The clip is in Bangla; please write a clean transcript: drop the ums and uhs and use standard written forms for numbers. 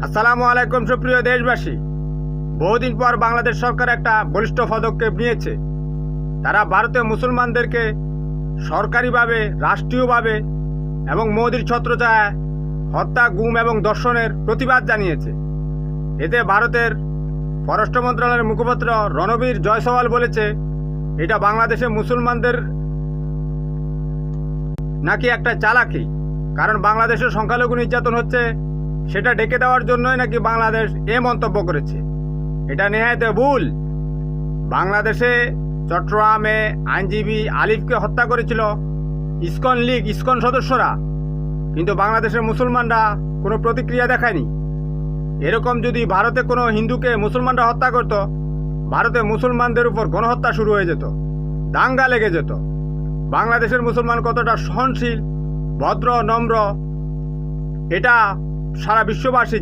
আসসালামু আলাইকুম সুপ্রিয় দেশবাসী। বহুদিন পর বাংলাদেশ সরকার একটা বলিষ্ঠ পদক্ষেপ নিয়েছে। তারা ভারতীয় মুসলমানদেরকে সরকারিভাবে, রাষ্ট্রীয়ভাবে এবং মোদির ছত্রছায়ায় হত্যা, গুম এবং ধর্ষণের প্রতিবাদ জানিয়েছে। এতে ভারতের পররাষ্ট্র মন্ত্রণালয়ের মুখপাত্র রণবীর জয়সওয়াল বলেছে, এটা বাংলাদেশে মুসলমানদের নাকি একটা চালাকি, কারণ বাংলাদেশে সংখ্যালঘু নির্যাতন হচ্ছে সেটা ঢেকে দেওয়ার জন্যই নাকি বাংলাদেশ এ মন্তব্য করেছে। এটা নেহায়েতে ভুল। বাংলাদেশে চট্টগ্রামে আইনজীবী আলিফকে হত্যা করেছিল ইসকন সদস্যরা, কিন্তু বাংলাদেশের মুসলমানরা কোনো প্রতিক্রিয়া দেখায়নি। এরকম যদি ভারতে কোনো হিন্দুকে মুসলমানরা হত্যা করত, ভারতে মুসলমানদের উপর গণহত্যা শুরু হয়ে যেত, দাঙ্গা লেগে যেত। বাংলাদেশের মুসলমান কতটা সহনশীল, ভদ্র, নম্র, এটা সারা বিশ্ববাসী